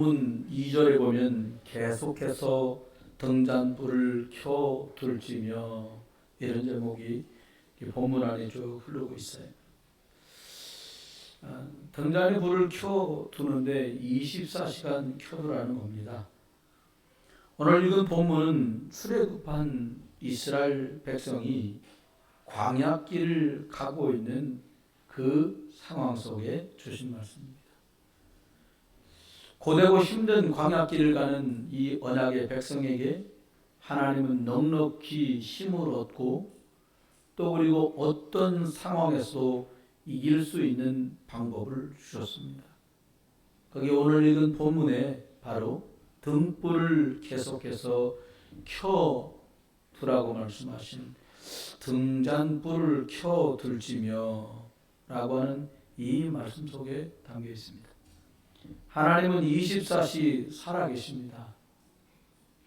문 2절에 보면 계속해서 등잔불을 켜 둘지며 이런 제목이 본문 안에 쭉 흐르고 있어요. 등잔에 불을 켜 두는데 24시간 켜두라는 겁니다. 오늘 읽은 본문은 출애굽한 이스라엘 백성이 광야길을 가고 있는 그 상황 속에 주신 말씀입니다. 고되고 힘든 광야길을 가는 이 언약의 백성에게 하나님은 넉넉히 힘을 얻고 또 그리고 어떤 상황에서도 이길 수 있는 방법을 주셨습니다. 거기 오늘 읽은 본문에 바로 등불을 계속해서 켜두라고 말씀하신 등잔불을 켜둘지며 라고 하는 이 말씀 속에 담겨 있습니다. 하나님은 24시 살아계십니다.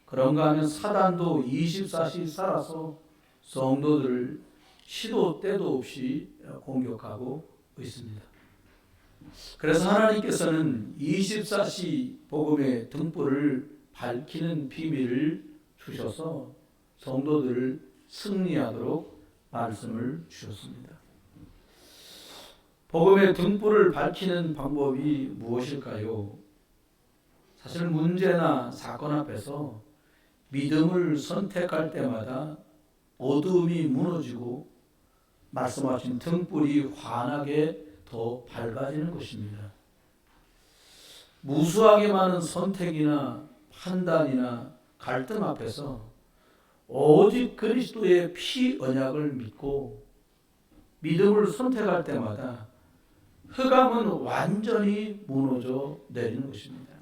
그런가 하면 사단도 24시 살아서 성도들을 시도 때도 없이 공격하고 있습니다. 그래서 하나님께서는 24시 복음의 등불을 밝히는 비밀을 주셔서 성도들을 승리하도록 말씀을 주셨습니다. 복음의 등불을 밝히는 방법이 무엇일까요? 사실 문제나 사건 앞에서 믿음을 선택할 때마다 어둠이 무너지고 말씀하신 등불이 환하게 더 밝아지는 것입니다. 무수하게 많은 선택이나 판단이나 갈등 앞에서 오직 그리스도의 피 언약을 믿고 믿음을 선택할 때마다 흑암은 완전히 무너져 내리는 것입니다.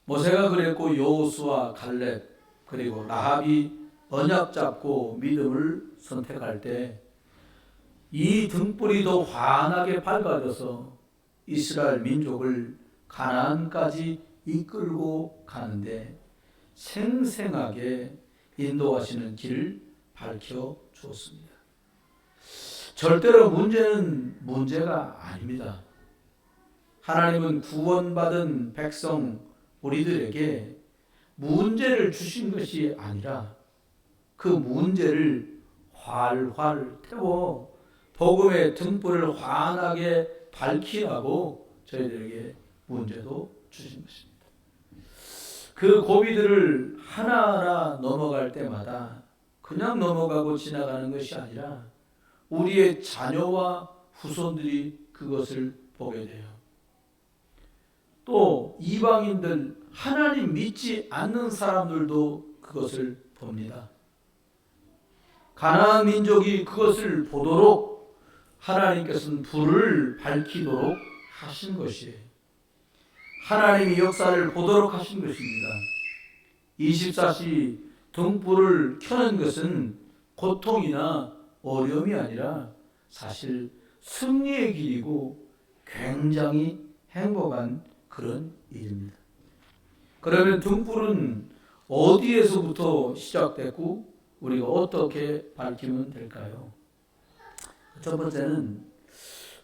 모세가 그랬고 여호수아, 갈렙 그리고 라합이 언약 잡고 믿음을 선택할 때 이 등불이 더 환하게 밝아져서 이스라엘 민족을 가나안까지 이끌고 가는데 생생하게 인도하시는 길을 밝혀 주었습니다. 절대로 문제는 문제가 아닙니다. 하나님은 구원받은 백성 우리들에게 문제를 주신 것이 아니라 그 문제를 활활 태워 복음의 등불을 환하게 밝히라고 저희들에게 문제도 주신 것입니다. 그 고비들을 하나하나 넘어갈 때마다 그냥 넘어가고 지나가는 것이 아니라 우리의 자녀와 후손들이 그것을 보게 돼요. 또 이방인들, 하나님 믿지 않는 사람들도 그것을 봅니다. 가나안 민족이 그것을 보도록 하나님께서는 불을 밝히도록 하신 것이에요. 하나님이 역사를 보도록 하신 것입니다. 24시 등불을 켜는 것은 고통이나 어려움이 아니라 사실 승리의 길이고 굉장히 행복한 그런 일입니다. 그러면 등불은 어디에서부터 시작됐고 우리가 어떻게 밝히면 될까요? 첫 번째는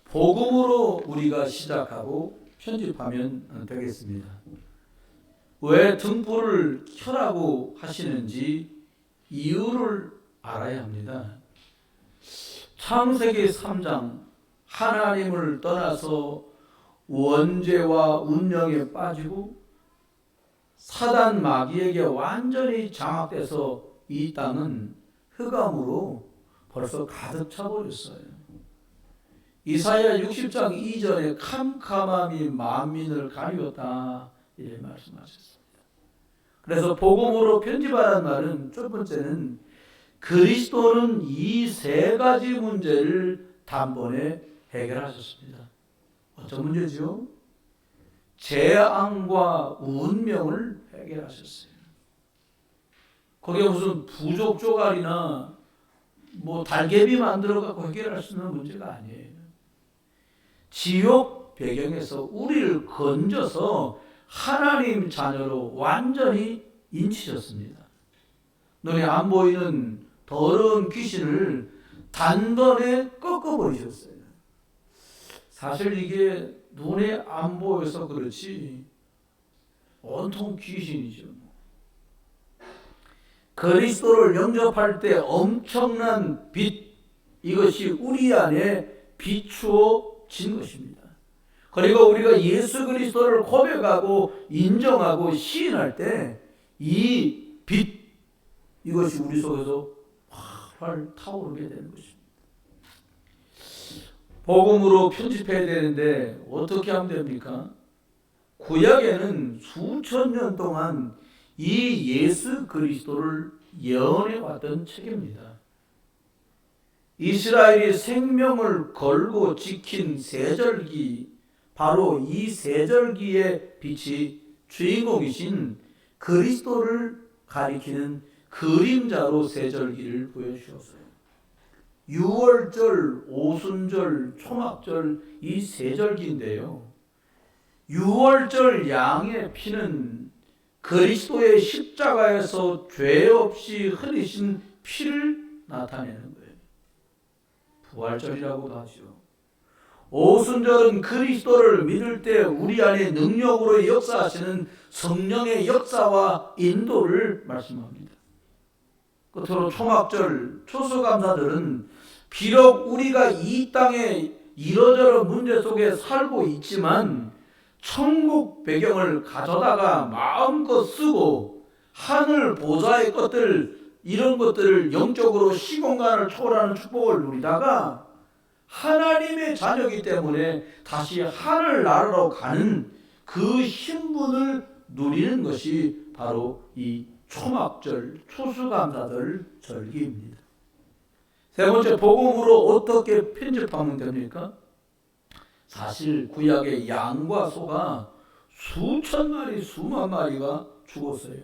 복음으로 우리가 시작하고 편집하면 되겠습니다. 왜 등불을 켜라고 하시는지 이유를 알아야 합니다. 창세기 3장 하나님을 떠나서 원죄와 운명에 빠지고 사단 마귀에게 완전히 장악돼서 이 땅은 흑암으로 벌써 가득 차버렸어요. 이사야 60장 이전에 캄캄함이 만민을 가리웠다 이렇게 말씀하셨습니다. 그래서 복음으로 편집하라는 말은 첫 번째는 그리스도는 이 세 가지 문제를 단번에 해결하셨습니다. 어떤 문제죠? 재앙과 운명을 해결하셨어요. 거기에 무슨 부족 조각이나 달개비 만들어 갖고 해결할 수 있는 문제가 아니에요. 지옥 배경에서 우리를 건져서 하나님 자녀로 완전히 인치셨습니다. 눈에 안 보이는 더러운 귀신을 단번에 꺾어버리셨어요. 사실 이게 눈에 안 보여서 그렇지 온통 귀신이죠. 그리스도를 영접할 때 엄청난 빛, 이것이 우리 안에 비추어진 것입니다. 그리고 우리가 예수 그리스도를 고백하고 인정하고 시인할 때 이 빛, 이것이 우리 속에서 활활 타오르게 되는 것입니다. 복음으로 편집해야 되는데 어떻게 하면 됩니까? 구약에는 수천 년 동안 이 예수 그리스도를 예언해 왔던 책입니다. 이스라엘이 생명을 걸고 지킨 세절기, 바로 이 세절기의 빛이 주인공이신 그리스도를 가리키는 그림자로 세절기를 보여주셨어요. 유월절, 오순절, 초막절 이 세절기인데요. 유월절 양의 피는 그리스도의 십자가에서 죄 없이 흘리신 피를 나타내는 거예요. 부활절이라고도 하죠. 오순절은 그리스도를 믿을 때 우리 안에 능력으로 역사하시는 성령의 역사와 인도를 말씀합니다. 끝으로 초막절, 추수감사절은 비록 우리가 이 땅에 이러저러 문제 속에 살고 있지만 천국 배경을 가져다가 마음껏 쓰고 하늘 보좌의 것들, 이런 것들을 영적으로 시공간을 초월하는 축복을 누리다가 하나님의 자녀이기 때문에 다시 하늘나라로 가는 그 신분을 누리는 것이 바로 이 초막절, 추수감사절 절기입니다. 세 번째, 복음으로 어떻게 편집하면 됩니까? 사실 구약의 양과 소가 수천 마리, 수만 마리가 죽었어요.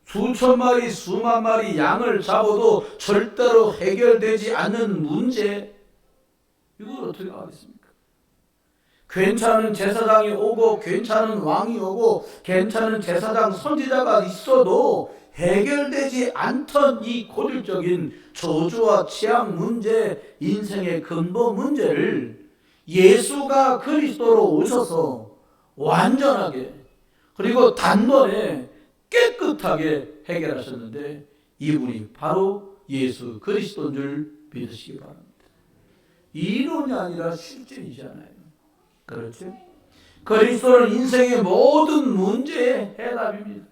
수천 마리, 수만 마리 양을 잡아도 절대로 해결되지 않는 문제, 이걸 어떻게 하겠습니까? 괜찮은 제사장이 오고 괜찮은 왕이 오고 괜찮은 제사장 선지자가 있어도 해결되지 않던 이 고질적인 저주와 취향 문제, 인생의 근본 문제를 예수가 그리스도로 오셔서 완전하게 그리고 단번에 깨끗하게 해결하셨는데 이분이 바로 예수 그리스도인 줄 믿으시기 바랍니다. 이론이 아니라 실전이잖아요. 그렇죠? 그리스도는 인생의 모든 문제의 해답입니다.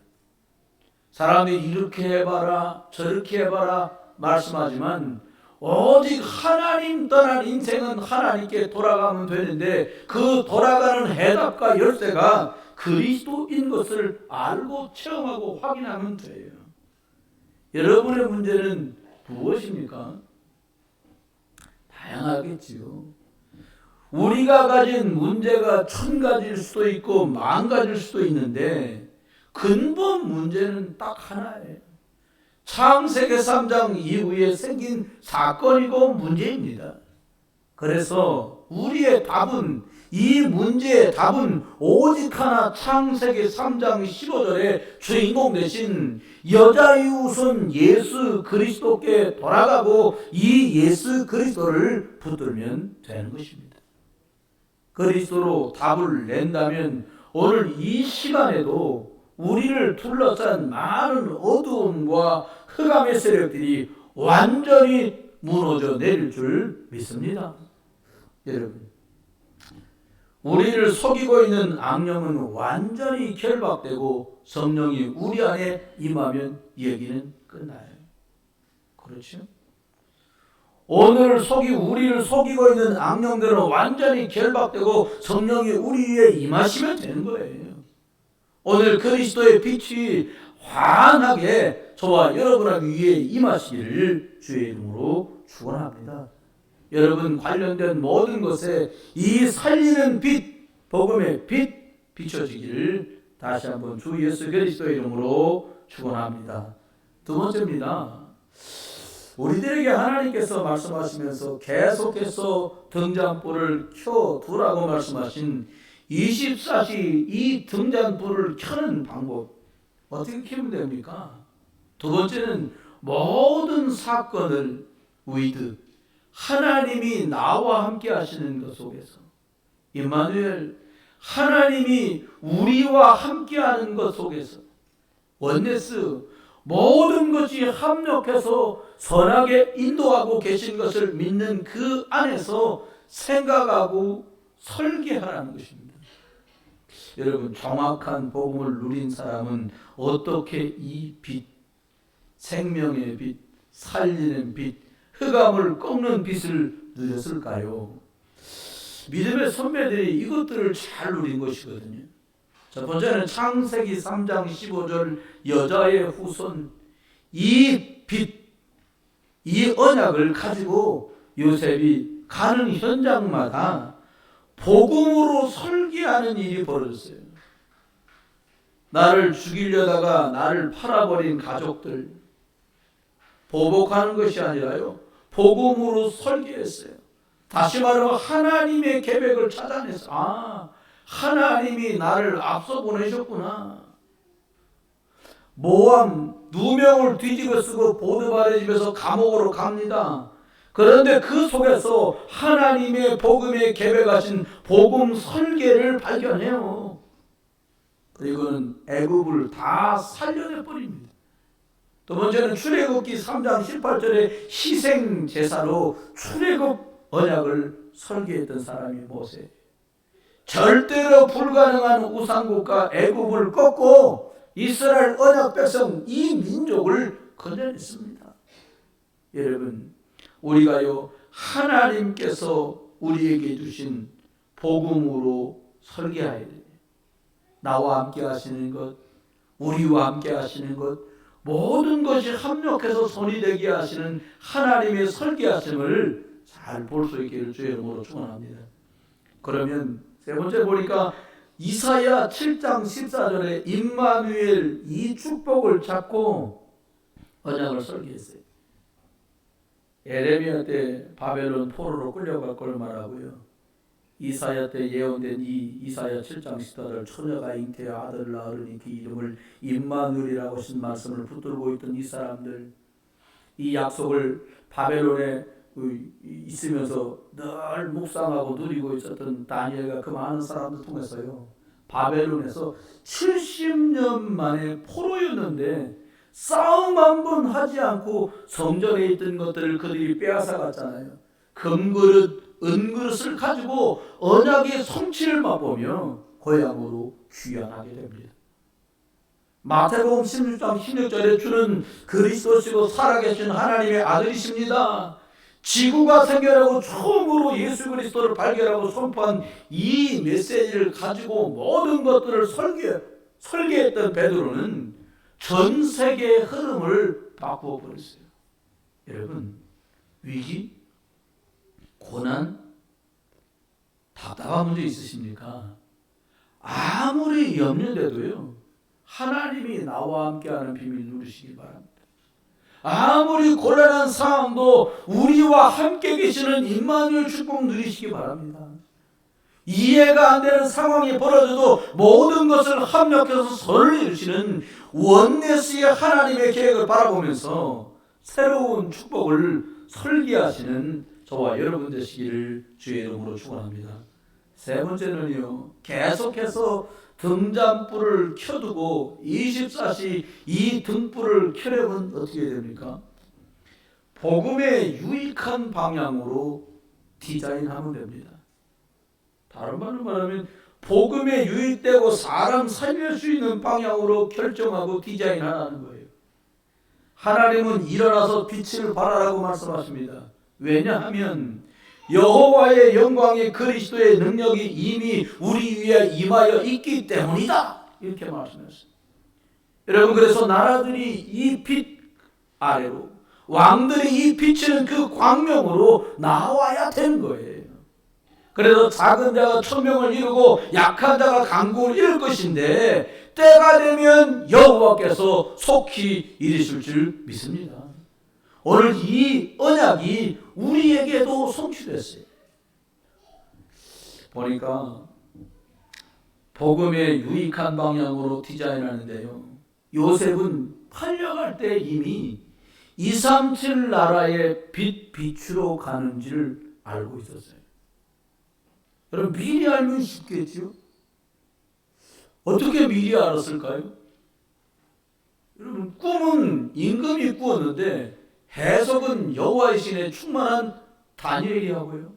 사람이 이렇게 해봐라 저렇게 해봐라 말씀하지만 오직 하나님 떠난 인생은 하나님께 돌아가면 되는데 그 돌아가는 해답과 열쇠가 그리스도인 것을 알고 체험하고 확인하면 돼요. 여러분의 문제는 무엇입니까? 다양하겠지요. 우리가 가진 문제가 1000가지일 수도 있고 10,000가지일 수도 있는데 근본 문제는 딱 하나예요. 창세기 3장 이후에 생긴 사건이고 문제입니다. 그래서 우리의 답은, 이 문제의 답은 오직 하나, 창세기 3장 15절에 주인공 되신 여자의 우선 예수 그리스도께 돌아가고 이 예수 그리스도를 붙들면 되는 것입니다. 그리스도로 답을 낸다면 오늘 이 시간에도 우리를 둘러싼 많은 어두움과 흑암의 세력들이 완전히 무너져 내릴 줄 믿습니다. 여러분, 우리를 속이고 있는 악령은 완전히 결박되고 성령이 우리 안에 임하면 얘기는 끝나요. 그렇죠? 오늘 우리를 속이고 있는 악령들은 완전히 결박되고 성령이 우리에 임하시면 되는 거예요. 오늘 그리스도의 빛이 환하게 저와 여러분에게 위에 임하시기를 주의 이름으로 축원합니다. 여러분 관련된 모든 것에 이 살리는 빛, 복음의 빛 비춰지기를 다시 한번 주 예수 그리스도의 이름으로 축원합니다. 두 번째입니다. 우리들에게 하나님께서 말씀하시면서 계속해서 등잔불을 켜두라고 말씀하신 24시 이 등잔불을 켜는 방법 어떻게 켜면 됩니까? 두 번째는 모든 사건을 with 하나님이 나와 함께 하시는 것 속에서 임마누엘, 하나님이 우리와 함께하는 것 속에서 원네스, 모든 것이 합력해서 선하게 인도하고 계신 것을 믿는 그 안에서 생각하고 설계하라는 것입니다. 여러분, 정확한 복음을 누린 사람은 어떻게 이 빛, 생명의 빛, 살리는 빛, 흑암을 꺾는 빛을 누렸을까요? 믿음의 선배들이 이것들을 잘 누린 것이거든요. 첫 번째는 창세기 3장 15절 여자의 후손, 이 빛, 이 언약을 가지고 요셉이 가는 현장마다 복음으로 설계하는 일이 벌어졌어요. 나를 죽이려다가 나를 팔아버린 가족들 보복하는 것이 아니라요, 복음으로 설계했어요. 다시 말하면 하나님의 계획을 찾아내서 하나님이 나를 앞서 보내셨구나. 모함 누명을 뒤집어 쓰고 보드발의 집에서 감옥으로 갑니다. 그런데 그 속에서 하나님의 복음에 계획하신 복음 설계를 발견해요. 이거는 애굽을 다 살려내버립니다. 두 번째는 출애굽기 3장 18절에 희생 제사로 출애굽 언약을 설계했던 사람이 모세. 절대로 불가능한 우상국가 애굽을 꺾고 이스라엘 언약 백성 이 민족을 건져냈습니다. 여러분, 우리가요, 하나님께서 우리에게 주신 복음으로 설계해야 돼요. 나와 함께 하시는 것, 우리와 함께 하시는 것, 모든 것이 합력해서 손이 되게 하시는 하나님의 설계하심을 잘 볼 수 있기를 주의 이름으로 축원합니다. 그러면 세 번째 보니까 이사야 7장 14절에 임마누엘 이 축복을 잡고 언약을 설계했어요. 에레미야 때 바벨론 포로로 끌려갈 걸 말하고요, 이사야 때 예언된 이 이사야 7장 14절 처녀가 잉태해 아들을 낳으니 그 이름을 임마누엘이라고 하신 말씀을 붙들고 있던 이 사람들, 이 약속을 바벨론에 있으면서 늘 묵상하고 누리고 있었던 다니엘과 그 많은 사람들 통해서요, 바벨론에서 70년 만에 포로였는데 싸움 한 번 하지 않고 성전에 있던 것들을 그들이 빼앗아 갔잖아요. 금그릇, 은그릇을 가지고 언약의 성취를 맛보며 고향으로 귀환하게 됩니다. 마태복음 16장 16절에 주는 그리스도시고 살아계신 하나님의 아들이십니다. 지구가 생겨나고 처음으로 예수 그리스도를 발견하고 선포한 이 메시지를 가지고 모든 것들을 설계했던 베드로는 전 세계의 흐름을 바꾸어 버렸어요. 여러분, 위기, 고난, 답답한 문제 있으십니까? 아무리 염려돼도요, 하나님이 나와 함께하는 비밀 누리시기 바랍니다. 아무리 곤란한 상황도 우리와 함께 계시는 임마누엘 축복 누리시기 바랍니다. 이해가 안 되는 상황이 벌어져도 모든 것을 합력해서 선을 이루시는 원네스의 하나님의 계획을 바라보면서 새로운 축복을 설계하시는 저와 여러분 되시기를 주의 이름으로 축원합니다. 세 번째는요, 계속해서 등잔불을 켜두고 24시 이 등불을 켜려면 어떻게 됩니까? 복음에 유익한 방향으로 디자인하면 됩니다. 다른 말로 말하면 복음에 유익되고 사람 살릴 수 있는 방향으로 결정하고 디자인하라는 거예요. 하나님은 일어나서 빛을 발하라고 말씀하십니다. 왜냐하면 여호와의 영광이 그리스도의 능력이 이미 우리 위에 임하여 있기 때문이다, 이렇게 말씀했어요. 여러분, 그래서 나라들이 이 빛 아래로, 왕들이 이 비치는 그 광명으로 나와야 되는 거예요. 그래서 작은 자가 천명을 이루고 약한 자가 강국을 이룰 것인데 때가 되면 여호와께서 속히 이루실 줄 믿습니다. 오늘 이 언약이 우리에게도 성취됐어요. 보니까 복음에 유익한 방향으로 디자인하는데요, 요셉은 팔려갈 때 이미 237 나라의 빛 비추러 가는지를 알고 있었어요. 여러분 미리 알면 쉽겠죠. 어떻게 미리 알았을까요? 여러분 꿈은 임금이 꾸었는데 해석은 여호와의 신에 충만한 다니엘이 하고요.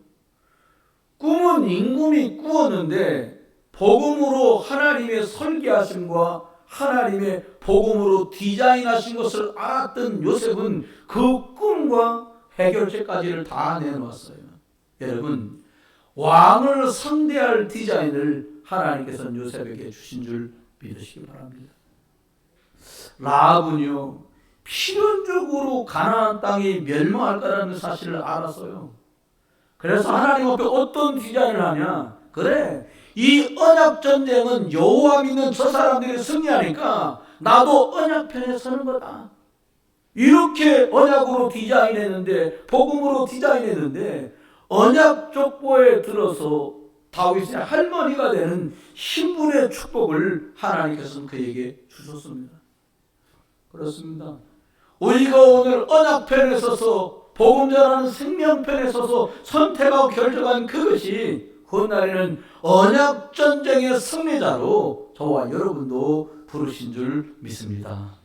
꿈은 임금이 꾸었는데 복음으로 하나님의 설계하심과 하나님의 복음으로 디자인하신 것을 알았던 요셉은 그 꿈과 해결책까지를 다 내놓았어요. 여러분 왕을 상대할 디자인을 하나님께서는 요셉에게 주신 줄 믿으시기 바랍니다. 라합은요 필연적으로 가나안 땅이 멸망할 거라는 사실을 알았어요. 그래서 하나님 앞에 어떤 디자인을 하냐, 그래 이 언약 전쟁은 여호와 믿는 저 사람들이 승리하니까 나도 언약 편에 서는 거다. 이렇게 언약으로 디자인했는데, 복음으로 디자인했는데 언약 족보에 들어서 다윗의 할머니가 되는 신분의 축복을 하나님께서는 그에게 주셨습니다. 그렇습니다. 우리가 오늘 언약편에 서서 복음 전하는 생명편에 서서 선택하고 결정한 그것이 훗날에는 언약 전쟁의 승리자로 저와 여러분도 부르신 줄 믿습니다.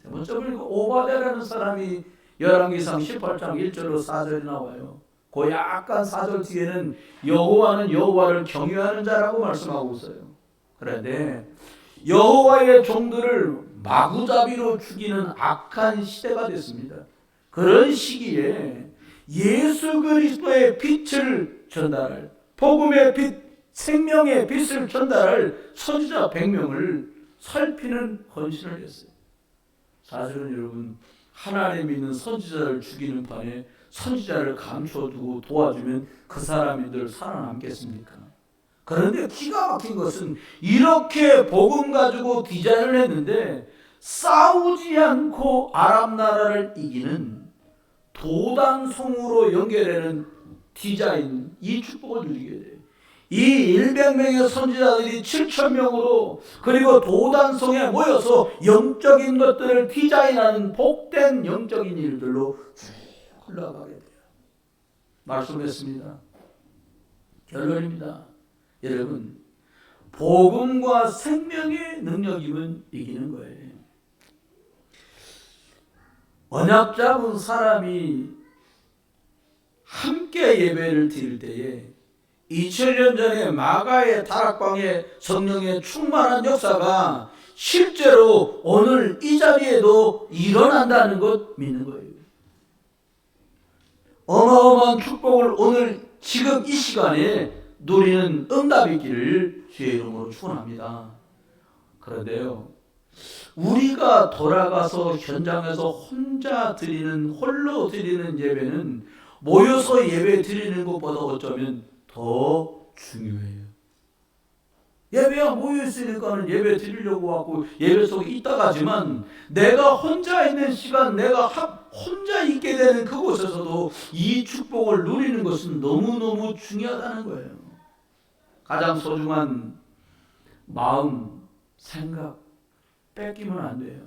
먼저 오바댜라는 사람이 열왕기상 18장 1절로 4절에 나와요. 그 약간 4절 뒤에는 여호와는 여호와를 경외하는 자라고 말씀하고 있어요. 그런데 여호와의 종들을 마구잡이로 죽이는 악한 시대가 됐습니다. 그런 시기에 예수 그리스도의 빛을 전달할, 복음의 빛, 생명의 빛을 전달할 선지자 100명을 살피는 헌신을 했어요. 사실은 여러분 하나님 믿는 선지자를 죽이는 판에 선지자를 감춰두고 도와주면 그 사람들 살아남겠습니까? 그런데 기가 막힌 것은 이렇게 복음 가지고 디자인을 했는데 싸우지 않고 아람 나라를 이기는 도단송으로 연결되는 디자인, 이 축복을 누리게 돼요. 이 100명의 선지자들이 7,000명으로 그리고 도단송에 모여서 영적인 것들을 디자인하는 복된 영적인 일들로 쭉 흘러가게 돼요. 말씀했습니다. 결론입니다. 여러분 복음과 생명의 능력이면 이기는 거예요. 언약 잡은 사람이 함께 예배를 드릴 때에 2000년 전에 마가의 다락방에 성령의 충만한 역사가 실제로 오늘 이 자리에도 일어난다는 것 믿는 거예요. 어마어마한 축복을 오늘 지금 이 시간에 누리는 응답이 있기를 주의 이름으로 축원합니다. 그런데요, 우리가 돌아가서 현장에서 홀로 드리는 예배는 모여서 예배 드리는 것보다 어쩌면 더 중요해요. 예배가 모여있으니까 예배 드리려고 하고 예배 속에 있다가지만 내가 혼자 있는 시간, 내가 혼자 있게 되는 그곳에서도 이 축복을 누리는 것은 너무너무 중요하다는 거예요. 가장 소중한 마음, 생각 뺏기면 안 돼요.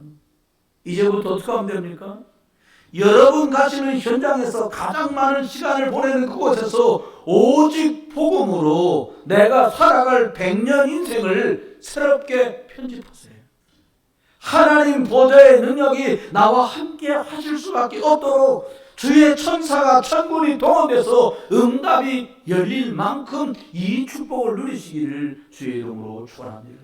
이제부터 어떻게 하면 됩니까? 여러분 가시는 현장에서 가장 많은 시간을 보내는 그곳에서 오직 복음으로 내가 살아갈 100년 인생을 새롭게 편집하세요. 하나님 보좌의 능력이 나와 함께 하실 수밖에 없도록 주의 천사가 천군이 동원돼서 응답이 열릴 만큼 이 축복을 누리시기를 주의 이름으로 축원합니다.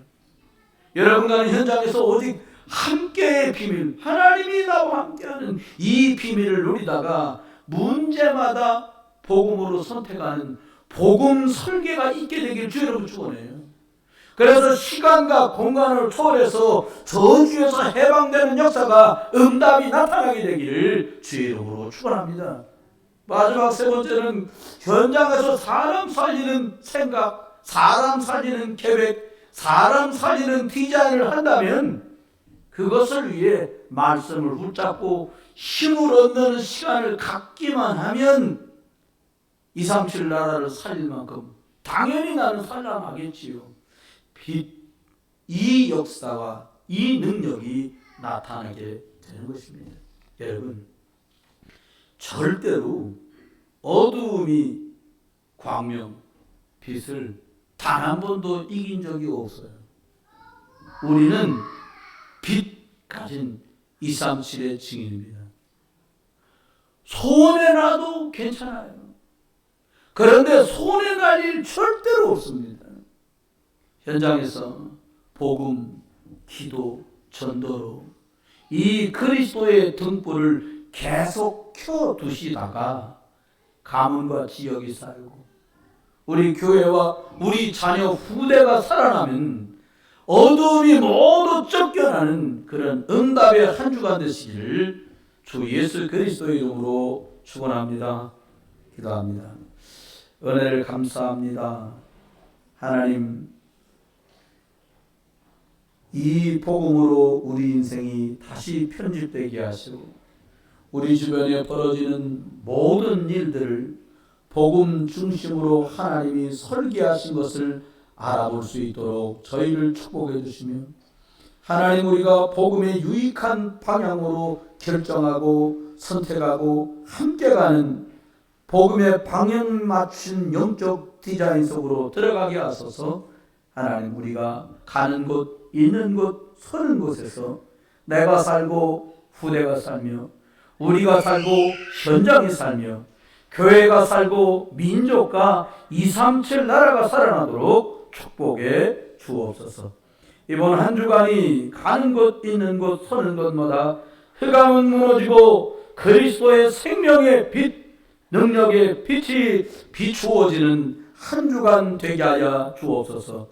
여러분과는 현장에서 오직 함께의 비밀, 하나님이 나와 함께하는 이 비밀을 누리다가 문제마다 복음으로 선택하는 복음 설계가 있게 되길 주의 이름으로 축원해요. 그래서 시간과 공간을 초월해서 저주에서 해방되는 역사가 응답이 나타나게 되기를 주의 이름으로 축원합니다. 마지막 세 번째는 현장에서 사람 살리는 생각, 사람 살리는 계획, 사람 살리는 디자인을 한다면 그것을 위해 말씀을 붙잡고 힘을 얻는 시간을 갖기만 하면 237 나라를 살릴 만큼 당연히 나는 살아나겠지요. 이 역사와 이 능력이 나타나게 되는 것입니다. 여러분 절대로 어두움이 광명, 빛을 단 한 번도 이긴 적이 없어요. 우리는 빛 가진 237의 증인입니다. 손에 놔도 괜찮아요. 그런데 손에 날 일 절대로 없습니다. 현장에서 복음, 기도, 전도로 이 그리스도의 등불을 계속 켜두시다가 가문과 지역이 살고 우리 교회와 우리 자녀 후대가 살아나면 어둠이 모두 쫓겨나는 그런 응답의 한 주간 되시기를 주 예수 그리스도의 이름으로 축원합니다. 기도합니다. 은혜를 감사합니다. 하나님, 이 복음으로 우리 인생이 다시 편집되게 하시고 우리 주변에 벌어지는 모든 일들을 복음 중심으로 하나님이 설계하신 것을 알아볼 수 있도록 저희를 축복해 주시며 하나님, 우리가 복음의 유익한 방향으로 결정하고 선택하고 함께 가는 복음의 방향 맞춘 영적 디자인 속으로 들어가게 하소서. 하나님, 우리가 가는 곳, 있는 곳, 서는 곳에서 내가 살고 후대가 살며 우리가 살고 현장이 살며 교회가 살고 민족과 237 나라가 살아나도록 축복해 주옵소서. 이번 한 주간이 가는 곳, 있는 곳, 서는 곳마다 흑암은 무너지고 그리스도의 생명의 빛, 능력의 빛이 비추어지는 한 주간 되게 하여 주옵소서.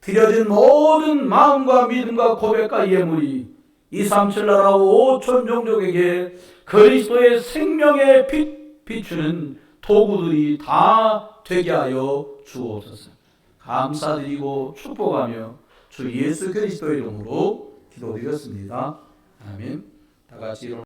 드려진 모든 마음과 믿음과 고백과 예물이 237 나라 5천 종족에게 그리스도의 생명의 빛 비추는 도구들이 다 되게 하여 주옵소서. 감사드리고 축복하며 주 예수 그리스도의 이름으로 기도드렸습니다. 아멘. 다 같이